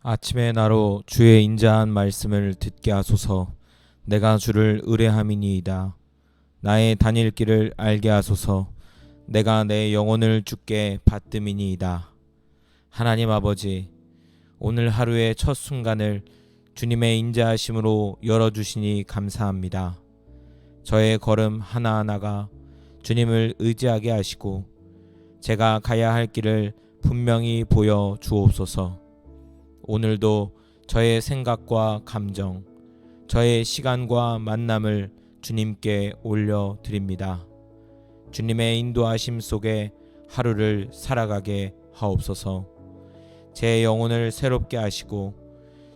아침에 나로 주의 인자한 말씀을 듣게 하소서. 내가 주를 의뢰함이니이다. 나의 다닐 길을 알게 하소서. 내가 내 영혼을 주께 받듦이니이다. 하나님 아버지, 오늘 하루의 첫 순간을 주님의 인자하심으로 열어주시니 감사합니다. 저의 걸음 하나하나가 주님을 의지하게 하시고 제가 가야 할 길을 분명히 보여 주옵소서. 오늘도 저의 생각과 감정, 저의 시간과 만남을 주님께 올려드립니다. 주님의 인도하심 속에 하루를 살아가게 하옵소서. 제 영혼을 새롭게 하시고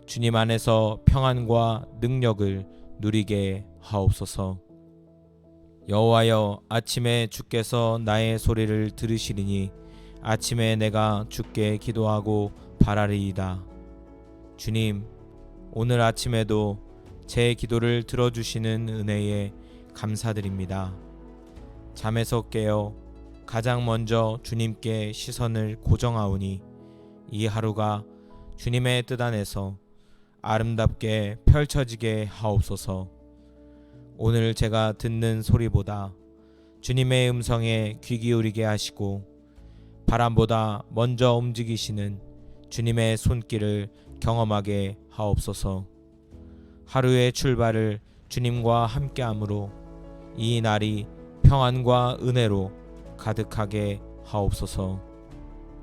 주님 안에서 평안과 능력을 누리게 하옵소서. 여호와여, 아침에 주께서 나의 소리를 들으시리니 아침에 내가 주께 기도하고 바라리이다. 주님, 오늘 아침에도 제 기도를 들어주시는 은혜에 감사드립니다. 잠에서 깨어 가장 먼저 주님께 시선을 고정하오니 이 하루가 주님의 뜻 안에서 아름답게 펼쳐지게 하옵소서. 오늘 제가 듣는 소리보다 주님의 음성에 귀 기울이게 하시고 바람보다 먼저 움직이시는 주님의 손길을 경험하게 하옵소서. 하루의 출발을 주님과 함께함으로 이 날이 평안과 은혜로 가득하게 하옵소서.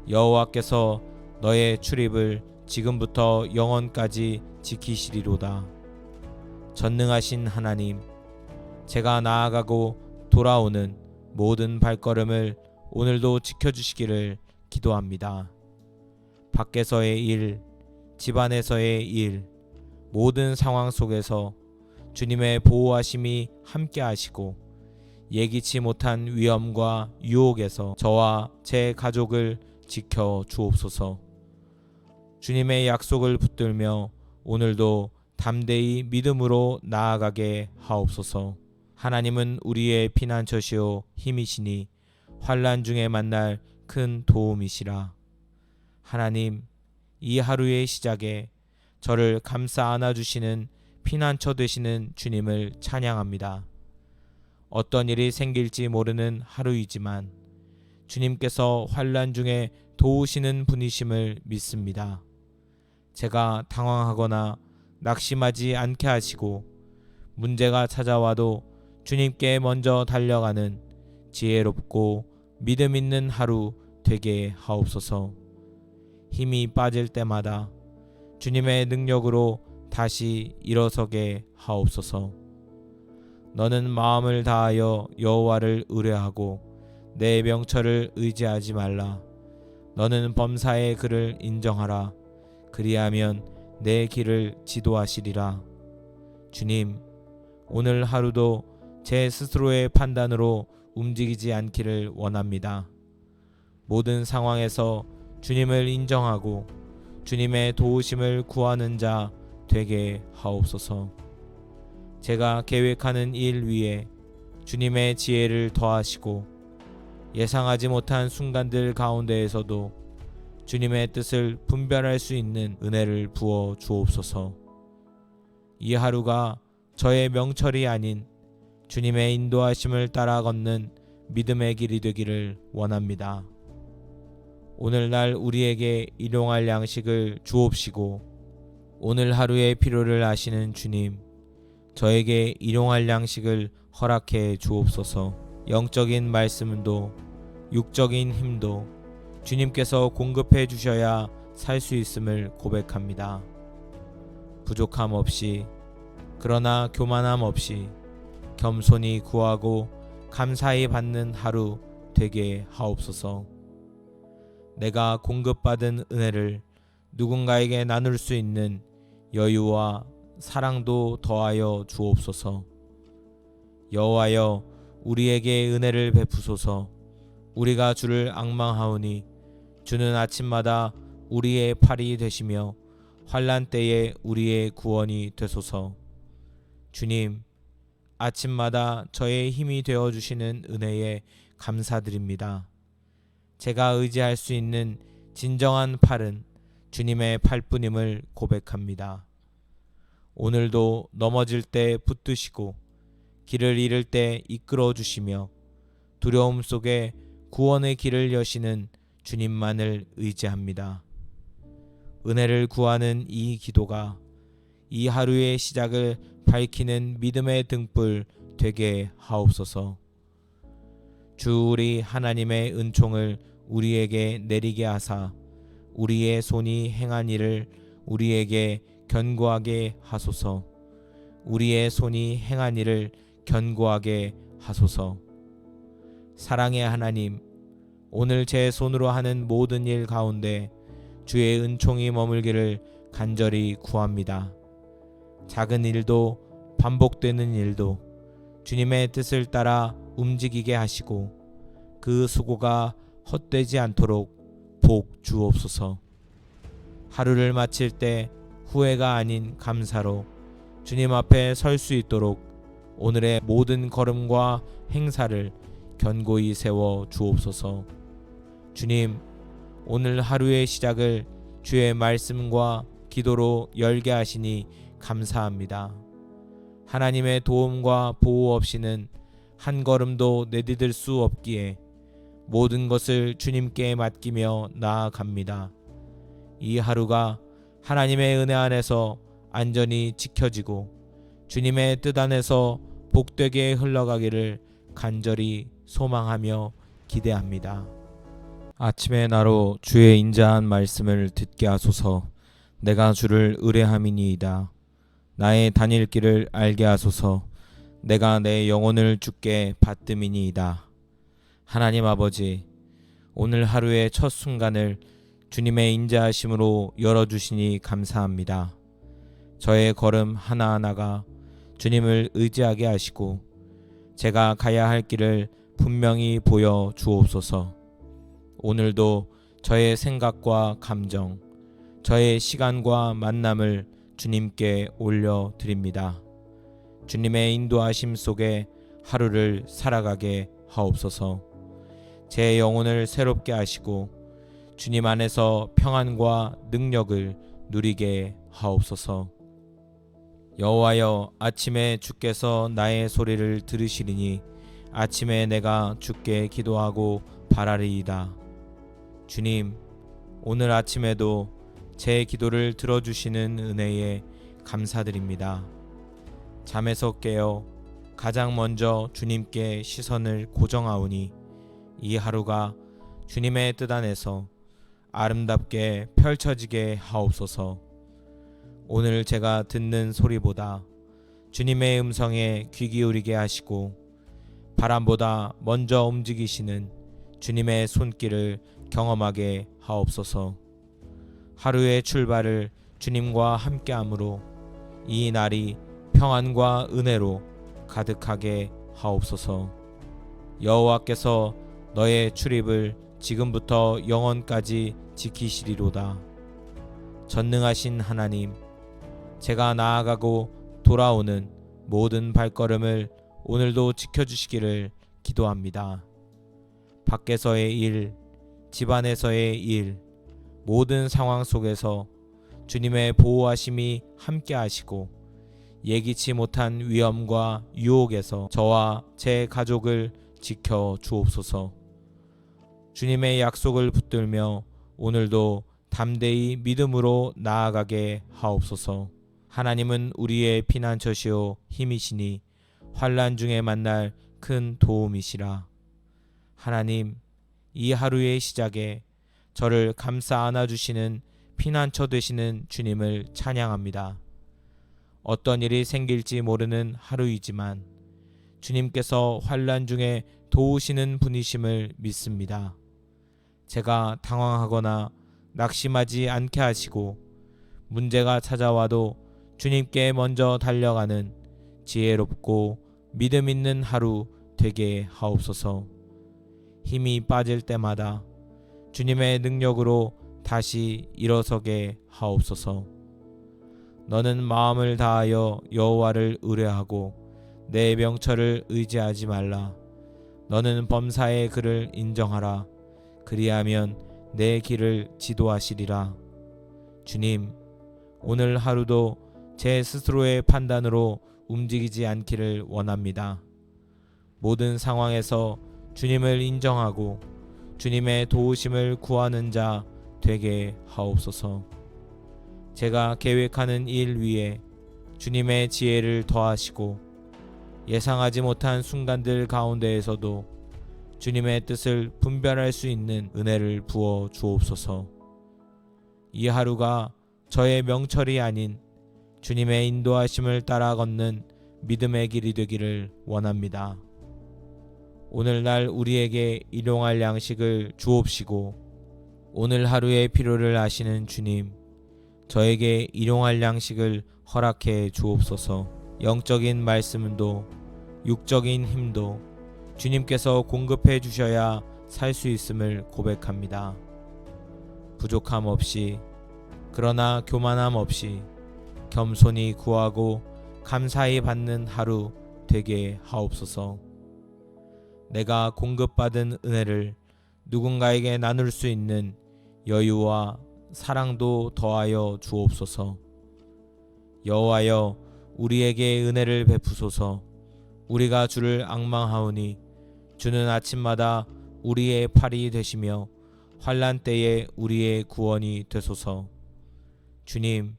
여호와께서 너의 출입을 지금부터 영원까지 지키시리로다. 전능하신 하나님, 제가 나아가고 돌아오는 모든 발걸음을 오늘도 지켜주시기를 기도합니다. 밖에서의 일, 집안에서의 일, 모든 상황 속에서 주님의 보호하심이 함께 하시고 예기치 못한 위험과 유혹에서 저와 제 가족을 지켜 주옵소서. 주님의 약속을 붙들며 오늘도 담대히 믿음으로 나아가게 하옵소서. 하나님은 우리의 피난처시오 힘이시니 환난 중에 만날 큰 도움이시라. 하나님, 이 하루의 시작에 저를 감싸 안아주시는 피난처 되시는 주님을 찬양합니다. 어떤 일이 생길지 모르는 하루이지만 주님께서 환난 중에 도우시는 분이심을 믿습니다. 제가 당황하거나 낙심하지 않게 하시고 문제가 찾아와도 주님께 먼저 달려가는 지혜롭고 믿음 있는 하루 되게 하옵소서. 힘이 빠질 때마다 주님의 능력으로 다시 일어서게 하옵소서. 너는 마음을 다하여 여호와를 의뢰하고 내 명철을 의지하지 말라. 너는 범사의 그를 인정하라. 그리하면 내 길을 지도하시리라. 주님, 오늘 하루도 제 스스로의 판단으로 움직이지 않기를 원합니다. 모든 상황에서 주님을 인정하고 주님의 도우심을 구하는 자 되게 하옵소서. 제가 계획하는 일 위에 주님의 지혜를 더하시고 예상하지 못한 순간들 가운데에서도 주님의 뜻을 분별할 수 있는 은혜를 부어 주옵소서. 이 하루가 저의 명철이 아닌 주님의 인도하심을 따라 걷는 믿음의 길이 되기를 원합니다. 오늘날 우리에게 일용할 양식을 주옵시고 오늘 하루의 필요를 아시는 주님, 저에게 일용할 양식을 허락해 주옵소서. 영적인 말씀도 육적인 힘도 주님께서 공급해 주셔야 살 수 있음을 고백합니다. 부족함 없이, 그러나 교만함 없이 겸손히 구하고 감사히 받는 하루 되게 하옵소서. 내가 공급받은 은혜를 누군가에게 나눌 수 있는 여유와 사랑도 더하여 주옵소서. 여호와여, 우리에게 은혜를 베푸소서. 우리가 주를 앙망하오니 주는 아침마다 우리의 팔이 되시며 환난 때에 우리의 구원이 되소서. 주님, 아침마다 저의 힘이 되어 주시는 은혜에 감사드립니다. 제가 의지할 수 있는 진정한 팔은 주님의 팔뿐임을 고백합니다. 오늘도 넘어질 때 붙드시고 길을 잃을 때 이끌어 주시며 두려움 속에 구원의 길을 여시는 주님만을 의지합니다. 은혜를 구하는 이 기도가 이 하루의 시작을 밝히는 믿음의 등불 되게 하옵소서. 주 우리 하나님의 은총을 우리에게 내리게 하사 우리의 손이 행한 일을 우리에게 견고하게 하소서. 우리의 손이 행한 일을 견고하게 하소서. 사랑의 하나님, 오늘 제 손으로 하는 모든 일 가운데 주의 은총이 머물기를 간절히 구합니다. 작은 일도 반복되는 일도 주님의 뜻을 따라 움직이게 하시고 그 수고가 헛되지 않도록 복 주옵소서. 하루를 마칠 때 후회가 아닌 감사로 주님 앞에 설 수 있도록 오늘의 모든 걸음과 행사를 견고히 세워 주옵소서. 주님, 오늘 하루의 시작을 주의 말씀과 기도로 열게 하시니 감사합니다. 하나님의 도움과 보호 없이는 한 걸음도 내디딜 수 없기에 모든 것을 주님께 맡기며 나아갑니다. 이 하루가 하나님의 은혜 안에서 안전히 지켜지고 주님의 뜻 안에서 복되게 흘러가기를 간절히 소망하며 기대합니다. 아침에 나로 주의 인자한 말씀을 듣게 하소서. 내가 주를 의뢰함이니이다. 나의 다닐 길을 알게 하소서. 내가 내 영혼을 주께 받음이니이다. 하나님 아버지, 오늘 하루의 첫 순간을 주님의 인자하심으로 열어주시니 감사합니다. 저의 걸음 하나하나가 주님을 의지하게 하시고 제가 가야 할 길을 분명히 보여 주옵소서. 오늘도 저의 생각과 감정, 저의 시간과 만남을 주님께 올려드립니다. 주님의 인도하심 속에 하루를 살아가게 하옵소서. 제 영혼을 새롭게 하시고 주님 안에서 평안과 능력을 누리게 하옵소서. 여호와여, 아침에 주께서 나의 소리를 들으시리니 아침에 내가 주께 기도하고 바라리이다. 주님, 오늘 아침에도 제 기도를 들어주시는 은혜에 감사드립니다. 잠에서 깨어 가장 먼저 주님께 시선을 고정하오니 이 하루가 주님의 뜻 안에서 아름답게 펼쳐지게 하옵소서. 오늘 제가 듣는 소리보다 주님의 음성에 귀 기울이게 하시고 바람보다 먼저 움직이시는 주님의 손길을 경험하게 하옵소서. 하루의 출발을 주님과 함께함으로 이 날이 평안과 은혜로 가득하게 하옵소서. 여호와께서 너의 출입을 지금부터 영원까지 지키시리로다. 전능하신 하나님, 제가 나아가고 돌아오는 모든 발걸음을 오늘도 지켜주시기를 기도합니다. 밖에서의 일, 집안에서의 일, 모든 상황 속에서 주님의 보호하심이 함께 하시고 예기치 못한 위험과 유혹에서 저와 제 가족을 지켜 주옵소서. 주님의 약속을 붙들며 오늘도 담대히 믿음으로 나아가게 하옵소서. 하나님은 우리의 피난처시오 힘이시니 환난 중에 만날 큰 도움이시라. 하나님, 이 하루의 시작에 저를 감싸 안아주시는 피난처 되시는 주님을 찬양합니다. 어떤 일이 생길지 모르는 하루이지만 주님께서 환난 중에 도우시는 분이심을 믿습니다. 제가 당황하거나 낙심하지 않게 하시고 문제가 찾아와도 주님께 먼저 달려가는 지혜롭고 믿음 있는 하루 되게 하옵소서. 힘이 빠질 때마다 주님의 능력으로 다시 일어서게 하옵소서. 너는 마음을 다하여 여호와를 의뢰하고 내 명철을 의지하지 말라. 너는 범사의 그를 인정하라. 그리하면 내 길을 지도하시리라. 주님, 오늘 하루도 제 스스로의 판단으로 움직이지 않기를 원합니다. 모든 상황에서 주님을 인정하고 주님의 도우심을 구하는 자 되게 하옵소서. 제가 계획하는 일 위에 주님의 지혜를 더하시고 예상하지 못한 순간들 가운데에서도 주님의 뜻을 분별할 수 있는 은혜를 부어 주옵소서. 이 하루가 저의 명철이 아닌 주님의 인도하심을 따라 걷는 믿음의 길이 되기를 원합니다. 오늘날 우리에게 일용할 양식을 주옵시고 오늘 하루의 필요를 아시는 주님, 저에게 일용할 양식을 허락해 주옵소서. 영적인 말씀도 육적인 힘도 주님께서 공급해 주셔야 살 수 있음을 고백합니다. 부족함 없이, 그러나 교만함 없이 겸손히 구하고 감사히 받는 하루 되게 하옵소서. 내가 공급받은 은혜를 누군가에게 나눌 수 있는 여유와 사랑도 더하여 주옵소서. 여호와여, 우리에게 은혜를 베푸소서. 우리가 주를 앙망하오니 주는 아침마다 우리의 팔이 되시며 환난 때에 우리의 구원이 되소서. 주님,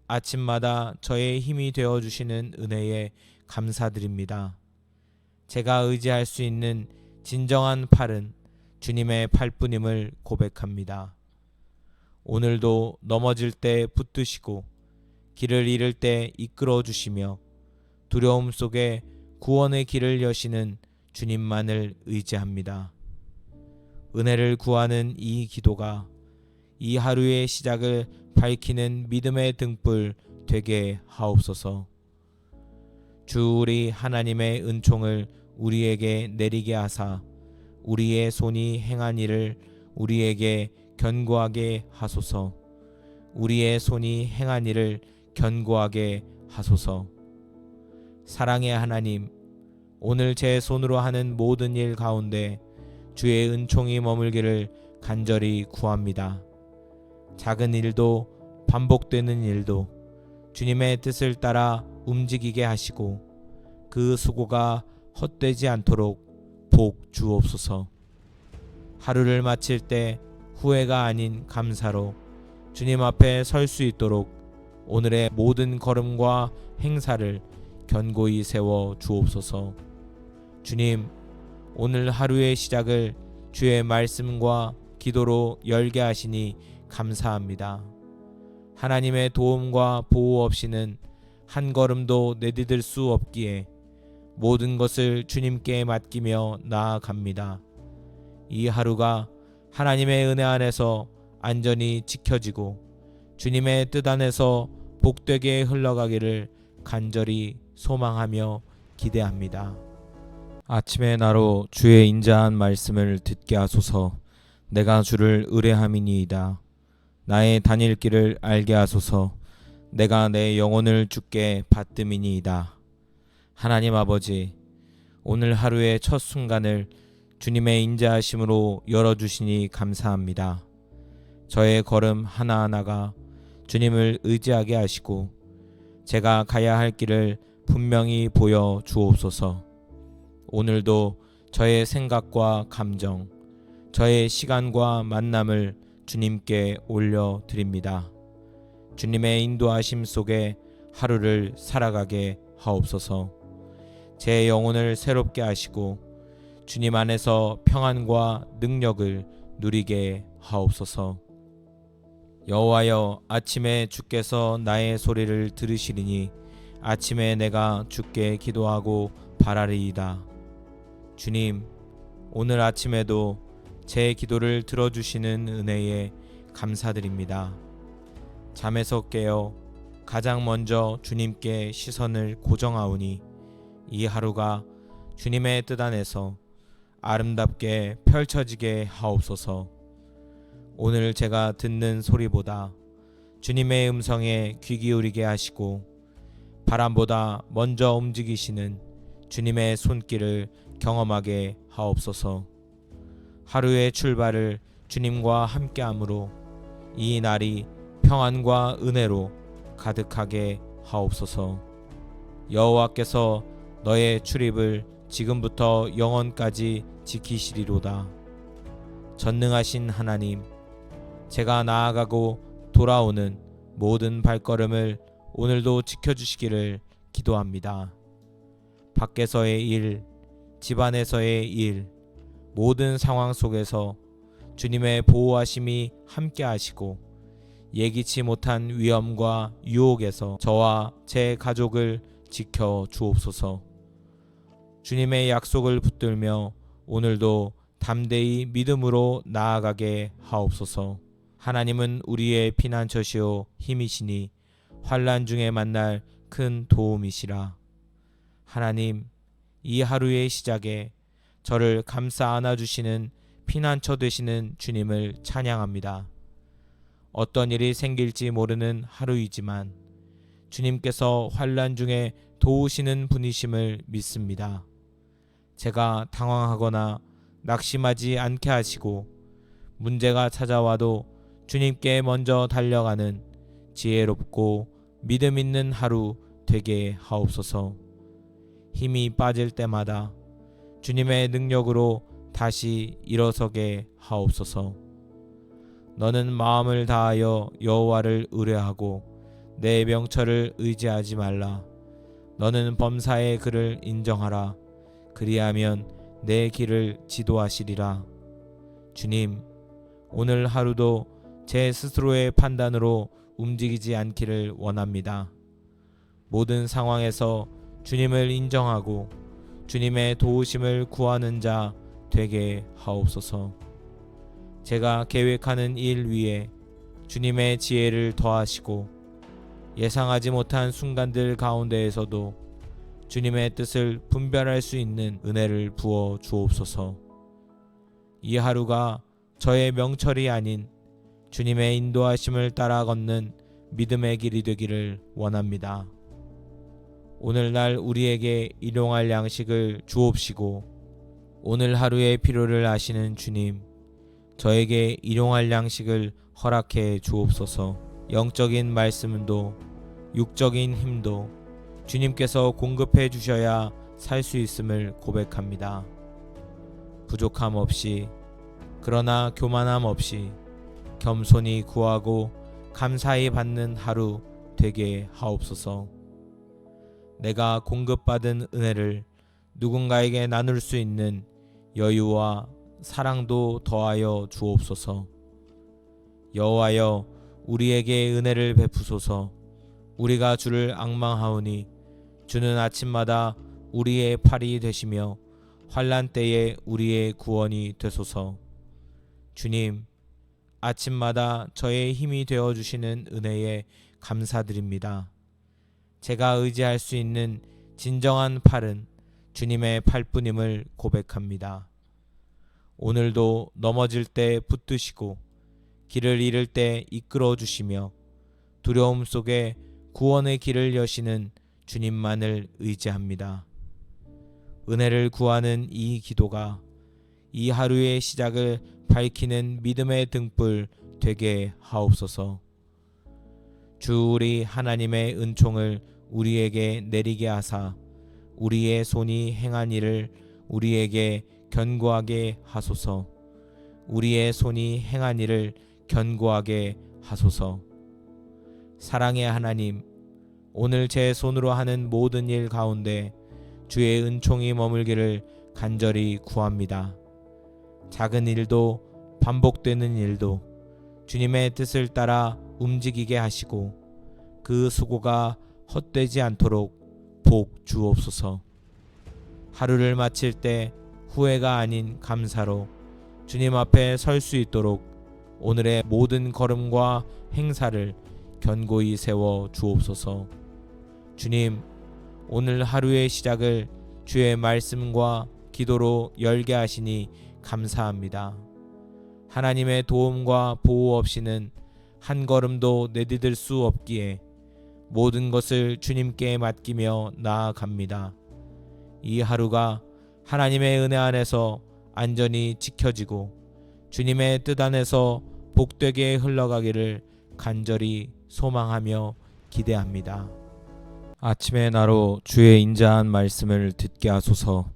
아침마다 저의 힘이 되어 주시는 은혜에 감사드립니다. 제가 의지할 수 있는 진정한 팔은 주님의 팔뿐임을 고백합니다. 오늘도 넘어질 때 붙드시고 길을 잃을 때 이끌어 주시며 두려움 속에 구원의 길을 여시는 주님만을 의지합니다. 은혜를 구하는 이 기도가 이 하루의 시작을 밝히는 믿음의 등불 되게 하옵소서. 주 우리 하나님의 은총을 우리에게 내리게 하사 우리의 손이 행한 일을 우리에게 견고하게 하소서. 우리의 손이 행한 일을 견고하게 하소서. 사랑의 하나님, 오늘 제 손으로 하는 모든 일 가운데 주의 은총이 머물기를 간절히 구합니다. 작은 일도 반복되는 일도 주님의 뜻을 따라 움직이게 하시고 그 수고가 헛되지 않도록 복 주옵소서. 하루를 마칠 때 후회가 아닌 감사로 주님 앞에 설 수 있도록 오늘의 모든 걸음과 행사를 견고히 세워 주옵소서. 주님, 오늘 하루의 시작을 주의 말씀과 기도로 열게 하시니 감사합니다. 하나님의 도움과 보호 없이는 한 걸음도 내디딜 수 없기에 모든 것을 주님께 맡기며 나아갑니다. 이 하루가 하나님의 은혜 안에서 안전히 지켜지고 주님의 뜻 안에서 복되게 흘러가기를 간절히 소망하며 기대합니다. 아침에 나로 주의 인자한 말씀을 듣게 하소서. 내가 주를 의뢰함이니이다. 나의 다닐 길을 알게 하소서. 내가 내 영혼을 주께 받음이니이다. 하나님 아버지, 오늘 하루의 첫 순간을 주님의 인자하심으로 열어주시니 감사합니다. 저의 걸음 하나하나가 주님을 의지하게 하시고 제가 가야 할 길을 분명히 보여 주옵소서. 오늘도 저의 생각과 감정, 저의 시간과 만남을 주님께 올려드립니다. 주님의 인도하심 속에 하루를 살아가게 하옵소서. 제 영혼을 새롭게 하시고 주님 안에서 평안과 능력을 누리게 하옵소서. 여호와여, 아침에 주께서 나의 소리를 들으시리니 아침에 내가 주께 기도하고 바라리이다. 주님, 오늘 아침에도 제 기도를 들어주시는 은혜에 감사드립니다. 잠에서 깨어 가장 먼저 주님께 시선을 고정하오니 이 하루가 주님의 뜻 안에서 아름답게 펼쳐지게 하옵소서. 오늘 제가 듣는 소리보다 주님의 음성에 귀 기울이게 하시고 바람보다 먼저 움직이시는 주님의 손길을 경험하게 하옵소서. 하루의 출발을 주님과 함께함으로 이 날이 평안과 은혜로 가득하게 하옵소서. 여호와께서 너의 출입을 지금부터 영원까지 지키시리로다. 전능하신 하나님, 제가 나아가고 돌아오는 모든 발걸음을 오늘도 지켜주시기를 기도합니다. 밖에서의 일, 집안에서의 일, 모든 상황 속에서 주님의 보호하심이 함께 하시고 예기치 못한 위험과 유혹에서 저와 제 가족을 지켜 주옵소서. 주님의 약속을 붙들며 오늘도 담대히 믿음으로 나아가게 하옵소서. 하나님은 우리의 피난처시오 힘이시니 환난 중에 만날 큰 도움이시라. 하나님, 이 하루의 시작에 저를 감싸 안아주시는 피난처 되시는 주님을 찬양합니다. 어떤 일이 생길지 모르는 하루이지만 주님께서 환난 중에 도우시는 분이심을 믿습니다. 제가 당황하거나 낙심하지 않게 하시고 문제가 찾아와도 주님께 먼저 달려가는 지혜롭고 믿음 있는 하루 되게 하옵소서. 힘이 빠질 때마다 주님의 능력으로 다시 일어서게 하옵소서. 너는 마음을 다하여 여호와를 의뢰하고 내 명철을 의지하지 말라. 너는 범사의 그를 인정하라. 그리하면 내 길을 지도하시리라. 주님, 오늘 하루도 제 스스로의 판단으로 움직이지 않기를 원합니다. 모든 상황에서 주님을 인정하고 주님의 도우심을 구하는 자 되게 하옵소서. 제가 계획하는 일 위에 주님의 지혜를 더하시고 예상하지 못한 순간들 가운데에서도 주님의 뜻을 분별할 수 있는 은혜를 부어 주옵소서. 이 하루가 저의 명철이 아닌 주님의 인도하심을 따라 걷는 믿음의 길이 되기를 원합니다. 오늘날 우리에게 일용할 양식을 주옵시고 오늘 하루의 필요를 아시는 주님, 저에게 일용할 양식을 허락해 주옵소서. 영적인 말씀도 육적인 힘도 주님께서 공급해 주셔야 살 수 있음을 고백합니다. 부족함 없이, 그러나 교만함 없이 겸손히 구하고 감사히 받는 하루 되게 하옵소서. 내가 공급받은 은혜를 누군가에게 나눌 수 있는 여유와 사랑도 더하여 주옵소서. 여호와여, 우리에게 은혜를 베푸소서. 우리가 주를 앙망하오니 주는 아침마다 우리의 팔이 되시며 환난 때에 우리의 구원이 되소서. 주님, 아침마다 저의 힘이 되어 주시는 은혜에 감사드립니다. 제가 의지할 수 있는 진정한 팔은 주님의 팔뿐임을 고백합니다. 오늘도 넘어질 때 붙드시고 길을 잃을 때 이끌어 주시며 두려움 속에 구원의 길을 여시는 주님만을 의지합니다. 은혜를 구하는 이 기도가 이 하루의 시작을 밝히는 믿음의 등불 되게 하옵소서. 주 우리 하나님의 은총을 우리에게 내리게 하사 우리의 손이 행한 일을 우리에게 견고하게 하소서. 우리의 손이 행한 일을 견고하게 하소서. 사랑의 하나님, 오늘 제 손으로 하는 모든 일 가운데 주의 은총이 머물기를 간절히 구합니다. 작은 일도 반복되는 일도 주님의 뜻을 따라 움직이게 하시고 그 수고가 헛되지 않도록 복 주옵소서. 하루를 마칠 때 후회가 아닌 감사로 주님 앞에 설 수 있도록 오늘의 모든 걸음과 행사를 견고히 세워 주옵소서. 주님, 오늘 하루의 시작을 주의 말씀과 기도로 열게 하시니 감사합니다. 하나님의 도움과 보호 없이는 한 걸음도 내디딜 수 없기에 모든 것을 주님께 맡기며 나아갑니다. 이 하루가 하나님의 은혜 안에서 안전히 지켜지고 주님의 뜻 안에서 복되게 흘러가기를 간절히 소망하며 기대합니다. 아침에 나로 주의 인자한 말씀을 듣게 하소서.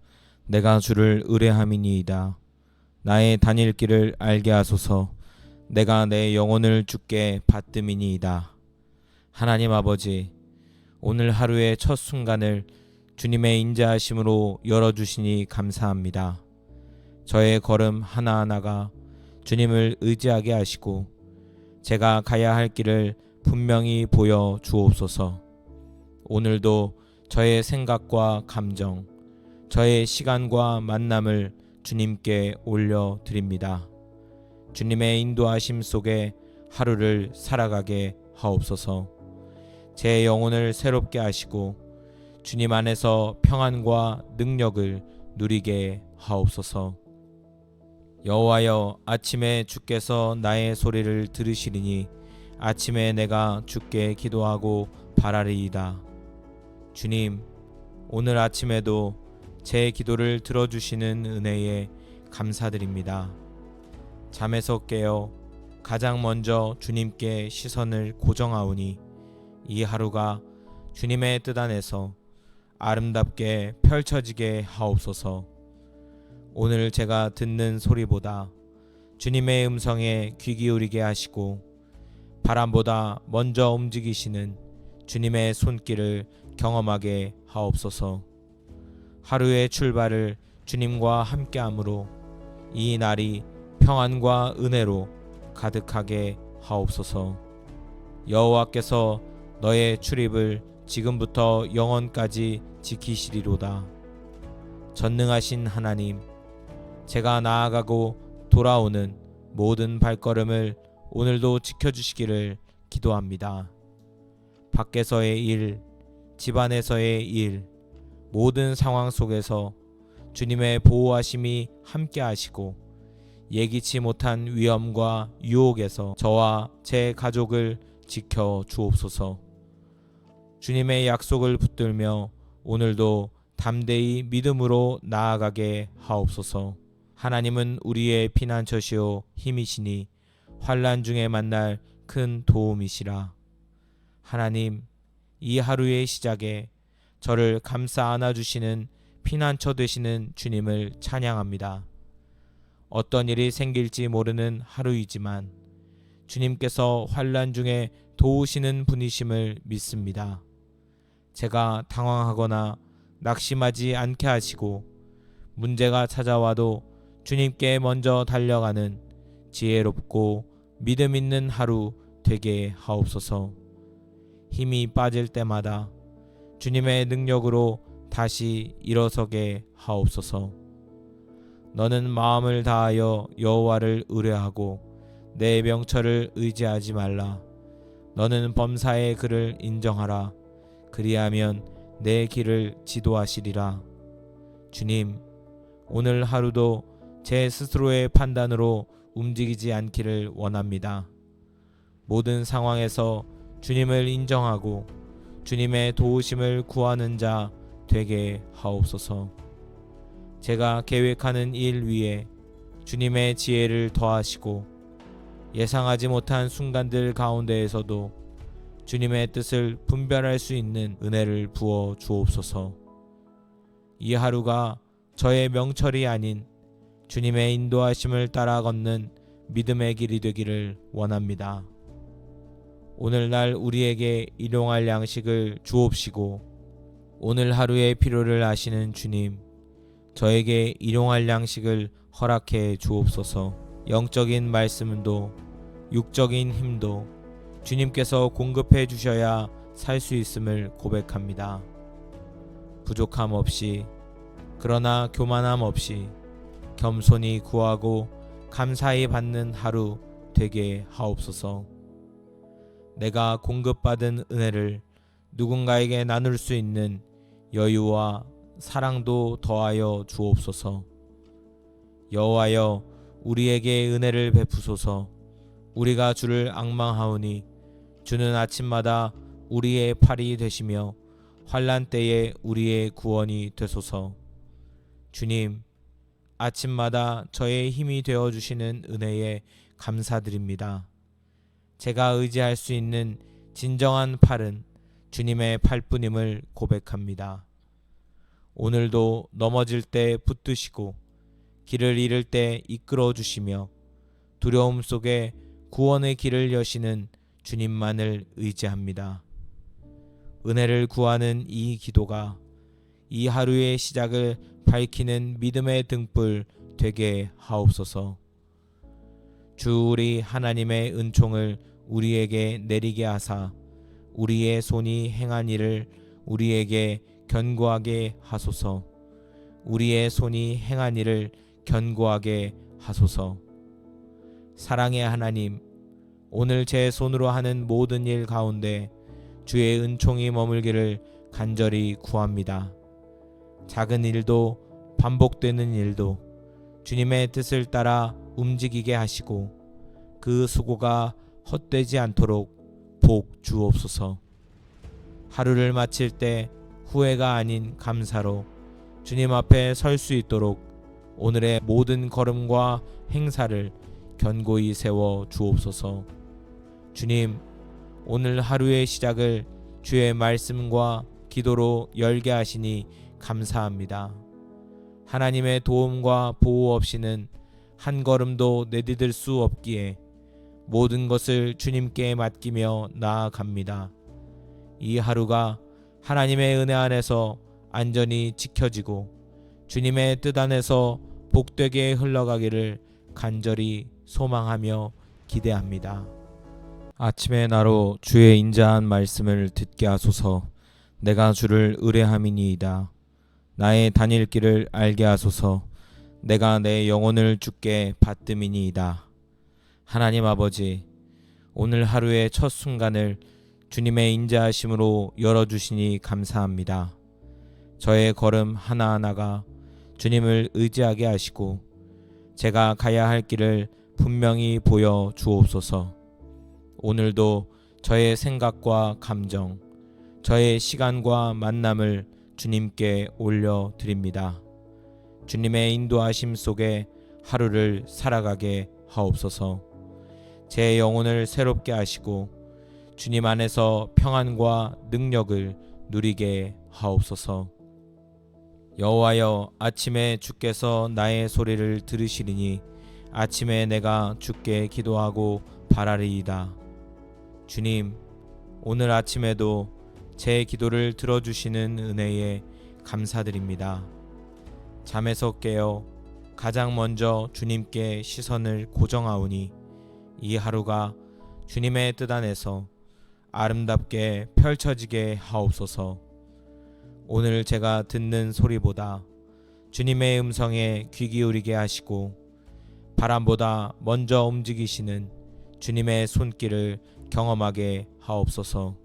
내가 주를 의뢰함이니이다. 나의 다닐 길을 알게 하소서. 내가 내 영혼을 주께 받음이니이다. 하나님 아버지, 오늘 하루의 첫 순간을 주님의 인자하심으로 열어주시니 감사합니다. 저의 걸음 하나하나가 주님을 의지하게 하시고 제가 가야 할 길을 분명히 보여 주옵소서. 오늘도 저의 생각과 감정, 저의 시간과 만남을 주님께 올려드립니다. 주님의 인도하심 속에 하루를 살아가게 하옵소서. 제 영혼을 새롭게 하시고 주님 안에서 평안과 능력을 누리게 하옵소서. 여호와여, 아침에 주께서 나의 소리를 들으시리니 아침에 내가 주께 기도하고 바라리이다. 주님, 오늘 아침에도 제 기도를 들어주시는 은혜에 감사드립니다. 잠에서 깨어 가장 먼저 주님께 시선을 고정하오니 이 하루가 주님의 뜻 안에서 아름답게 펼쳐지게 하옵소서. 오늘 제가 듣는 소리보다 주님의 음성에 귀 기울이게 하시고 바람보다 먼저 움직이시는 주님의 손길을 경험하게 하옵소서. 하루의 출발을 주님과 함께함으로 이 날이 평안과 은혜로 가득하게 하옵소서. 여호와께서 너의 출입을 지금부터 영원까지 지키시리로다. 전능하신 하나님, 제가 나아가고 돌아오는 모든 발걸음을 오늘도 지켜주시기를 기도합니다. 밖에서의 일, 집안에서의 일, 모든 상황 속에서 주님의 보호하심이 함께 하시고 예기치 못한 위험과 유혹에서 저와 제 가족을 지켜 주옵소서. 주님의 약속을 붙들며 오늘도 담대히 믿음으로 나아가게 하옵소서. 하나님은 우리의 피난처시오 힘이시니 환난 중에 만날 큰 도움이시라. 하나님, 이 하루의 시작에 저를 감싸 안아주시는 피난처 되시는 주님을 찬양합니다. 어떤 일이 생길지 모르는 하루이지만 주님께서 환난 중에 도우시는 분이심을 믿습니다. 제가 당황하거나 낙심하지 않게 하시고 문제가 찾아와도 주님께 먼저 달려가는 지혜롭고 믿음 있는 하루 되게 하옵소서. 힘이 빠질 때마다 주님의 능력으로 다시 일어서게 하옵소서. 너는 마음을 다하여 여호와를 의뢰하고 내 명철을 의지하지 말라. 너는 범사의 그를 인정하라. 그리하면 내 길을 지도하시리라. 주님, 오늘 하루도 제 스스로의 판단으로 움직이지 않기를 원합니다. 모든 상황에서 주님을 인정하고 주님의 도우심을 구하는 자 되게 하옵소서. 제가 계획하는 일 위에 주님의 지혜를 더하시고 예상하지 못한 순간들 가운데에서도 주님의 뜻을 분별할 수 있는 은혜를 부어 주옵소서. 이 하루가 저의 명철이 아닌 주님의 인도하심을 따라 걷는 믿음의 길이 되기를 원합니다. 오늘날 우리에게 일용할 양식을 주옵시고 오늘 하루의 필요를 아시는 주님, 저에게 일용할 양식을 허락해 주옵소서. 영적인 말씀도 육적인 힘도 주님께서 공급해 주셔야 살 수 있음을 고백합니다. 부족함 없이, 그러나 교만함 없이 겸손히 구하고 감사히 받는 하루 되게 하옵소서. 내가 공급받은 은혜를 누군가에게 나눌 수 있는 여유와 사랑도 더하여 주옵소서. 여호와여, 우리에게 은혜를 베푸소서. 우리가 주를 앙망하오니 주는 아침마다 우리의 팔이 되시며 환난 때에 우리의 구원이 되소서. 주님, 아침마다 저의 힘이 되어 주시는 은혜에 감사드립니다. 제가 의지할 수 있는 진정한 팔은 주님의 팔뿐임을 고백합니다. 오늘도 넘어질 때 붙드시고 길을 잃을 때 이끌어 주시며 두려움 속에 구원의 길을 여시는 주님만을 의지합니다. 은혜를 구하는 이 기도가 이 하루의 시작을 밝히는 믿음의 등불 되게 하옵소서. 주 우리 하나님의 은총을 우리에게 내리게 하사 우리의 손이 행한 일을 우리에게 견고하게 하소서. 우리의 손이 행한 일을 견고하게 하소서. 사랑의 하나님, 오늘 제 손으로 하는 모든 일 가운데 주의 은총이 머물기를 간절히 구합니다. 작은 일도 반복되는 일도 주님의 뜻을 따라 움직이게 하시고 그 수고가 헛되지 않도록 복 주옵소서. 하루를 마칠 때 후회가 아닌 감사로 주님 앞에 설 수 있도록 오늘의 모든 걸음과 행사를 견고히 세워 주옵소서. 주님, 오늘 하루의 시작을 주의 말씀과 기도로 열게 하시니 감사합니다. 하나님의 도움과 보호 없이는 한 걸음도 내디딜 수 없기에 모든 것을 주님께 맡기며 나아갑니다. 이 하루가 하나님의 은혜 안에서 안전히 지켜지고 주님의 뜻 안에서 복되게 흘러가기를 간절히 소망하며 기대합니다. 아침에 나로 주의 인자한 말씀을 듣게 하소서. 내가 주를 의뢰함이니이다. 나의 다닐 길을 알게 하소서. 내가 내 영혼을 주께 받음이니이다. 하나님 아버지, 오늘 하루의 첫 순간을 주님의 인자하심으로 열어주시니 감사합니다. 저의 걸음 하나하나가 주님을 의지하게 하시고 제가 가야 할 길을 분명히 보여 주옵소서. 오늘도 저의 생각과 감정, 저의 시간과 만남을 주님께 올려드립니다. 주님의 인도하심 속에 하루를 살아가게 하옵소서. 제 영혼을 새롭게 하시고 주님 안에서 평안과 능력을 누리게 하옵소서. 여호와여, 아침에 주께서 나의 소리를 들으시리니 아침에 내가 주께 기도하고 바라리이다. 주님, 오늘 아침에도 제 기도를 들어주시는 은혜에 감사드립니다. 잠에서 깨어 가장 먼저 주님께 시선을 고정하오니 이 하루가 주님의 뜻 안에서 아름답게 펼쳐지게 하옵소서. 오늘 제가 듣는 소리보다 주님의 음성에 귀 기울이게 하시고 바람보다 먼저 움직이시는 주님의 손길을 경험하게 하옵소서.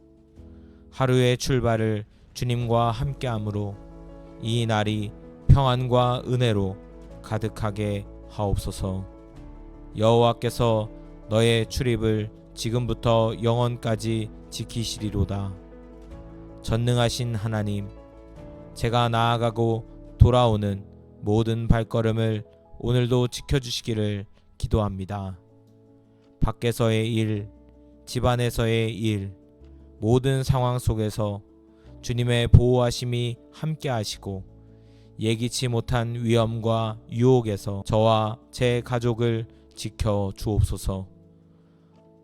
하루의 출발을 주님과 함께함으로 이 날이 평안과 은혜로 가득하게 하옵소서. 여호와께서 너의 출입을 지금부터 영원까지 지키시리로다. 전능하신 하나님, 제가 나아가고 돌아오는 모든 발걸음을 오늘도 지켜주시기를 기도합니다. 밖에서의 일, 집안에서의 일, 모든 상황 속에서 주님의 보호하심이 함께 하시고 예기치 못한 위험과 유혹에서 저와 제 가족을 지켜 주옵소서.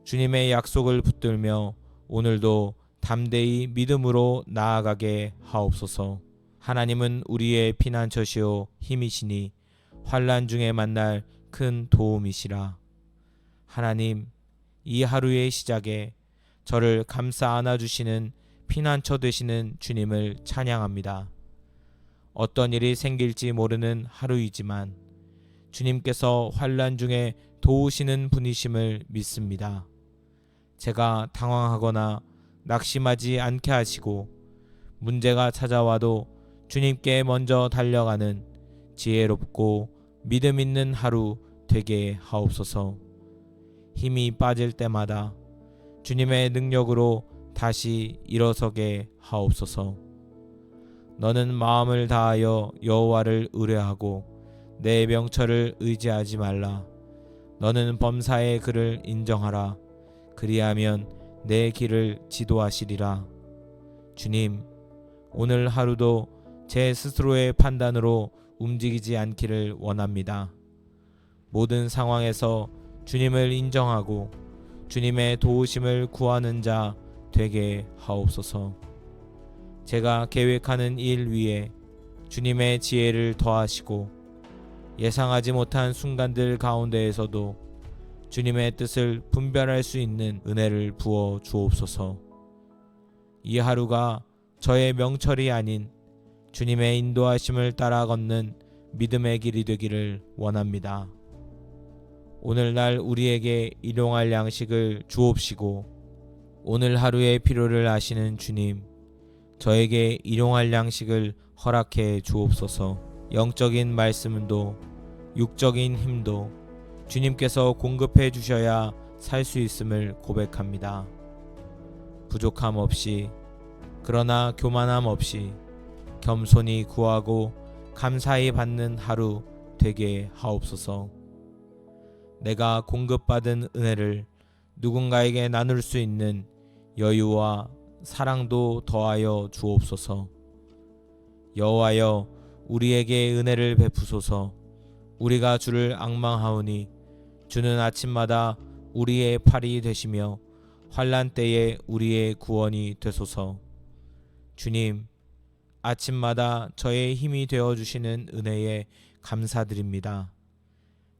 주님의 약속을 붙들며 오늘도 담대히 믿음으로 나아가게 하옵소서. 하나님은 우리의 피난처시오 힘이시니 환난 중에 만날 큰 도움이시라. 하나님, 이 하루의 시작에 저를 감싸 안아주시는 피난처 되시는 주님을 찬양합니다. 어떤 일이 생길지 모르는 하루이지만 주님께서 환난 중에 도우시는 분이심을 믿습니다. 제가 당황하거나 낙심하지 않게 하시고 문제가 찾아와도 주님께 먼저 달려가는 지혜롭고 믿음 있는 하루 되게 하옵소서. 힘이 빠질 때마다 주님의 능력으로 다시 일어서게 하옵소서. 너는 마음을 다하여 여호와를 의뢰하고 내 명철을 의지하지 말라. 너는 범사의 그를 인정하라. 그리하면 내 길을 지도하시리라. 주님, 오늘 하루도 제 스스로의 판단으로 움직이지 않기를 원합니다. 모든 상황에서 주님을 인정하고 주님의 도우심을 구하는 자 되게 하옵소서. 제가 계획하는 일 위에 주님의 지혜를 더하시고 예상하지 못한 순간들 가운데에서도 주님의 뜻을 분별할 수 있는 은혜를 부어 주옵소서. 이 하루가 저의 명철이 아닌 주님의 인도하심을 따라 걷는 믿음의 길이 되기를 원합니다. 오늘날 우리에게 일용할 양식을 주옵시고 오늘 하루의 필요를 아시는 주님, 저에게 일용할 양식을 허락해 주옵소서. 영적인 말씀도 육적인 힘도 주님께서 공급해 주셔야 살 수 있음을 고백합니다. 부족함 없이, 그러나 교만함 없이 겸손히 구하고 감사히 받는 하루 되게 하옵소서. 내가 공급받은 은혜를 누군가에게 나눌 수 있는 여유와 사랑도 더하여 주옵소서. 여호와여, 우리에게 은혜를 베푸소서. 우리가 주를 앙망하오니 주는 아침마다 우리의 팔이 되시며 환난 때에 우리의 구원이 되소서. 주님, 아침마다 저의 힘이 되어 주시는 은혜에 감사드립니다.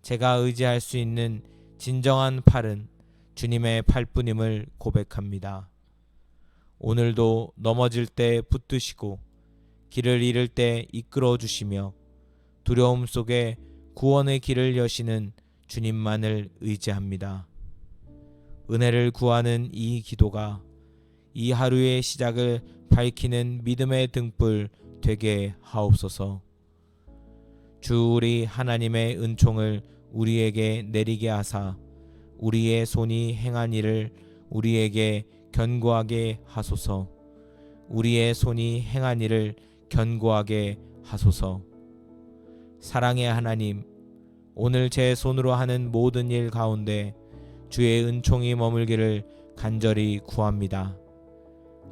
제가 의지할 수 있는 진정한 팔은 주님의 팔뿐임을 고백합니다. 오늘도 넘어질 때 붙드시고 길을 잃을 때 이끌어 주시며 두려움 속에 구원의 길을 여시는 주님만을 의지합니다. 은혜를 구하는 이 기도가 이 하루의 시작을 밝히는 믿음의 등불 되게 하옵소서. 주 우리 하나님의 은총을 우리에게 내리게 하사 우리의 손이 행한 일을 우리에게 견고하게 하소서. 우리의 손이 행한 일을 견고하게 하소서. 사랑의 하나님, 오늘 제 손으로 하는 모든 일 가운데 주의 은총이 머물기를 간절히 구합니다.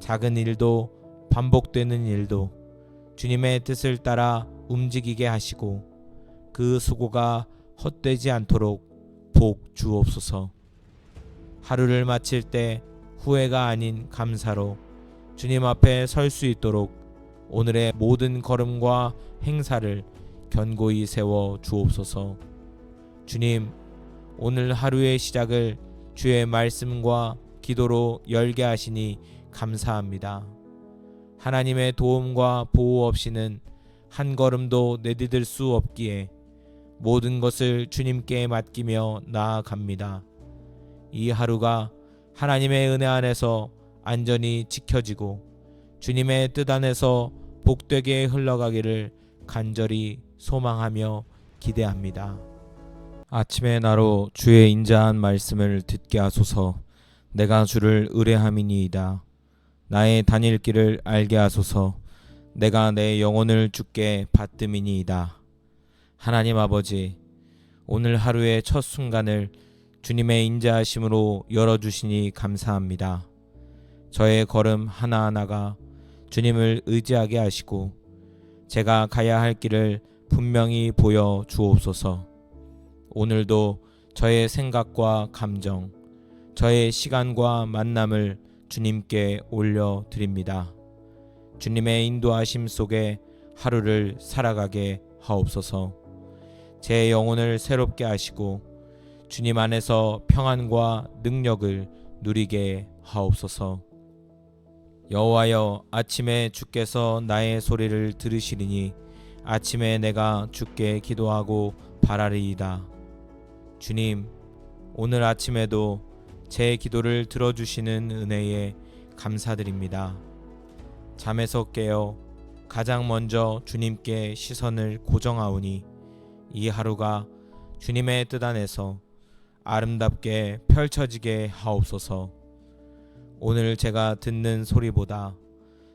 작은 일도 반복되는 일도 주님의 뜻을 따라 움직이게 하시고 그 수고가 헛되지 않도록 복 주옵소서. 하루를 마칠 때 후회가 아닌 감사로 주님 앞에 설 수 있도록 오늘의 모든 걸음과 행사를 견고히 세워 주옵소서. 주님, 오늘 하루의 시작을 주의 말씀과 기도로 열게 하시니 감사합니다. 하나님의 도움과 보호 없이는 한 걸음도 내디딜 수 없기에 모든 것을 주님께 맡기며 나아갑니다. 이 하루가 하나님의 은혜 안에서 안전히 지켜지고 주님의 뜻 안에서 복되게 흘러가기를 간절히 소망하며 기대합니다. 아침에 나로 주의 인자한 말씀을 듣게 하소서. 내가 주를 의뢰함이니이다. 나의 다닐 길을 알게 하소서. 내가 내 영혼을 주께 받음이니이다. 하나님 아버지, 오늘 하루의 첫 순간을 주님의 인자하심으로 열어주시니 감사합니다. 저의 걸음 하나하나가 주님을 의지하게 하시고 제가 가야 할 길을 분명히 보여 주옵소서. 오늘도 저의 생각과 감정, 저의 시간과 만남을 주님께 올려드립니다. 주님의 인도하심 속에 하루를 살아가게 하옵소서. 제 영혼을 새롭게 하시고 주님 안에서 평안과 능력을 누리게 하옵소서. 여호와여, 아침에 주께서 나의 소리를 들으시리니 아침에 내가 주께 기도하고 바라리이다. 주님, 오늘 아침에도 제 기도를 들어주시는 은혜에 감사드립니다. 잠에서 깨어 가장 먼저 주님께 시선을 고정하오니 이 하루가 주님의 뜻 안에서 아름답게 펼쳐지게 하옵소서. 오늘 제가 듣는 소리보다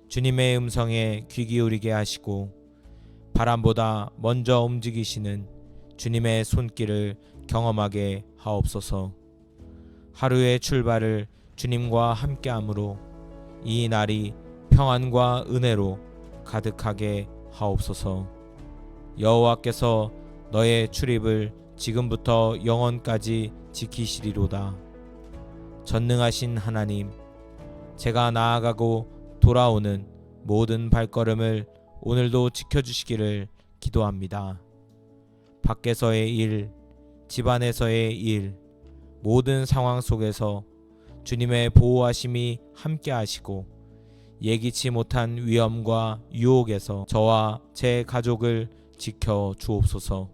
주님의 음성에 귀 기울이게 하시고 바람보다 먼저 움직이시는 주님의 손길을 경험하게 하옵소서. 하루의 출발을 주님과 함께함으로 이 날이 평안과 은혜로 가득하게 하옵소서. 여호와께서 너의 출입을 지금부터 영원까지 지키시리로다. 전능하신 하나님, 제가 나아가고 돌아오는 모든 발걸음을 오늘도 지켜주시기를 기도합니다. 밖에서의 일, 집안에서의 일, 모든 상황 속에서 주님의 보호하심이 함께 하시고 예기치 못한 위험과 유혹에서 저와 제 가족을 지켜 주옵소서.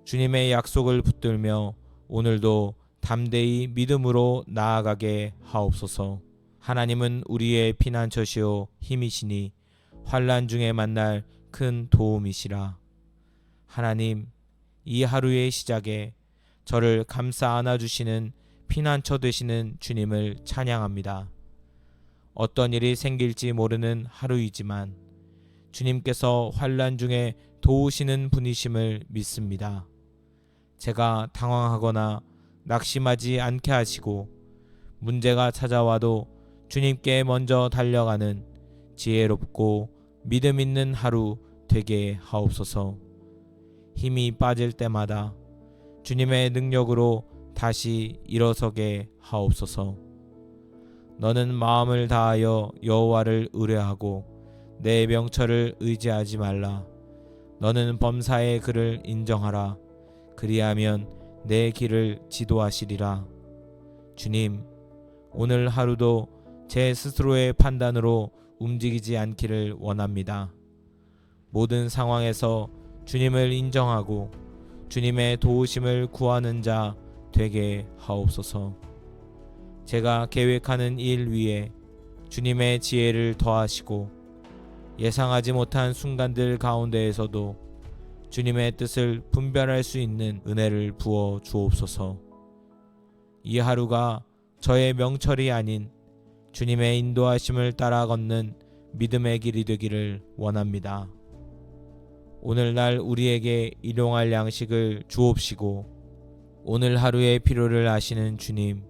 주님의 약속을 붙들며 오늘도 담대히 믿음으로 나아가게 하옵소서. 하나님은 우리의 피난처시요 힘이시니 환난 중에 만날 큰 도움이시라. 하나님, 이 하루의 시작에 저를 감싸 안아주시는 피난처 되시는 주님을 찬양합니다. 어떤 일이 생길지 모르는 하루이지만 주님께서 환난 중에 도우시는 분이심을 믿습니다. 제가 당황하거나 낙심하지 않게 하시고 문제가 찾아와도 주님께 먼저 달려가는 지혜롭고 믿음 있는 하루 되게 하옵소서. 힘이 빠질 때마다 주님의 능력으로 다시 일어서게 하옵소서. 너는 마음을 다하여 여호와를 의뢰하고 내 명철을 의지하지 말라. 너는 범사의 그를 인정하라. 그리하면 내 길을 지도하시리라. 주님, 오늘 하루도 제 스스로의 판단으로 움직이지 않기를 원합니다. 모든 상황에서 주님을 인정하고 주님의 도우심을 구하는 자 되게 하옵소서. 제가 계획하는 일 위에 주님의 지혜를 더하시고 예상하지 못한 순간들 가운데에서도 주님의 뜻을 분별할 수 있는 은혜를 부어 주옵소서. 이 하루가 저의 명철이 아닌 주님의 인도하심을 따라 걷는 믿음의 길이 되기를 원합니다. 오늘날 우리에게 일용할 양식을 주옵시고 오늘 하루의 필요를 아시는 주님,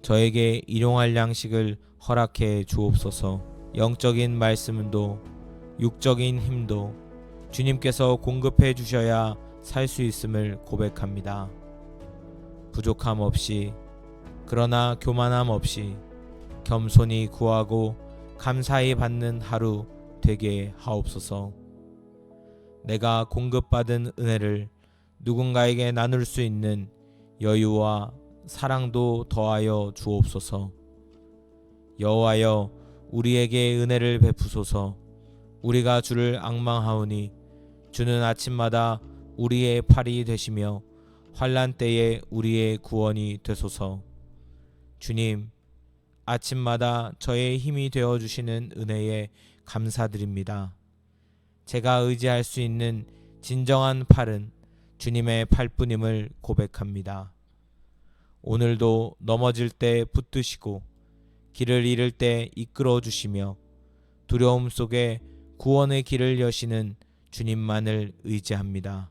저에게 일용할 양식을 허락해 주옵소서. 영적인 말씀도 육적인 힘도 주님께서 공급해 주셔야 살 수 있음을 고백합니다. 부족함 없이, 그러나 교만함 없이 겸손히 구하고 감사히 받는 하루 되게 하옵소서. 내가 공급받은 은혜를 누군가에게 나눌 수 있는 여유와 사랑도 더하여 주옵소서. 여호와여, 우리에게 은혜를 베푸소서. 우리가 주를 앙망하오니 주는 아침마다 우리의 팔이 되시며 환난 때에 우리의 구원이 되소서. 주님, 아침마다 저의 힘이 되어 주시는 은혜에 감사드립니다. 제가 의지할 수 있는 진정한 팔은 주님의 팔뿐임을 고백합니다. 오늘도 넘어질 때 붙드시고 길을 잃을 때 이끌어 주시며 두려움 속에 구원의 길을 여시는 주님만을 의지합니다.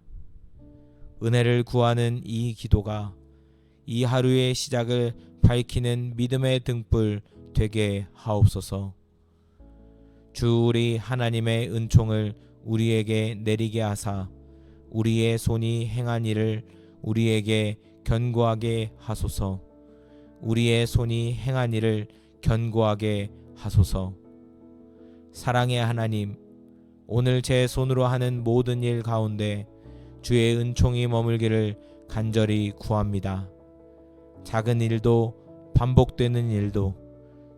은혜를 구하는 이 기도가 이 하루의 시작을 밝히는 믿음의 등불 되게 하옵소서. 주 우리 하나님의 은총을 우리에게 내리게 하사 우리의 손이 행한 일을 우리에게 견고하게 하소서. 우리의 손이 행한 일을 견고하게 하소서. 사랑의 하나님, 오늘 제 손으로 하는 모든 일 가운데 주의 은총이 머물기를 간절히 구합니다. 작은 일도 반복되는 일도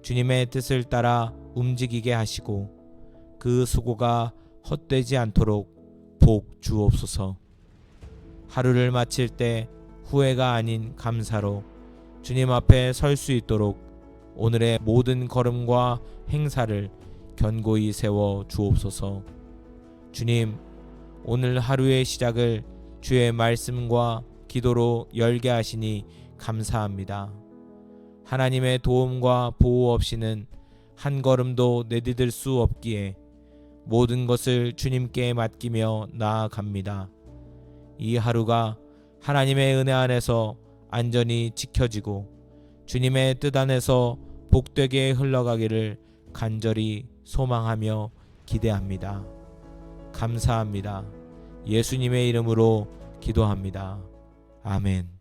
주님의 뜻을 따라 움직이게 하시고 그 수고가 헛되지 않도록 복 주옵소서. 하루를 마칠 때 후회가 아닌 감사로 주님 앞에 설 수 있도록 오늘의 모든 걸음과 행사를 견고히 세워 주옵소서. 주님, 오늘 하루의 시작을 주의 말씀과 기도로 열게 하시니 감사합니다. 하나님의 도움과 보호 없이는 한 걸음도 내디딜 수 없기에 모든 것을 주님께 맡기며 나아갑니다. 이 하루가 하나님의 은혜 안에서 안전히 지켜지고 주님의 뜻 안에서 복되게 흘러가기를 간절히 소망하며 기대합니다. 감사합니다. 예수님의 이름으로 기도합니다. 아멘.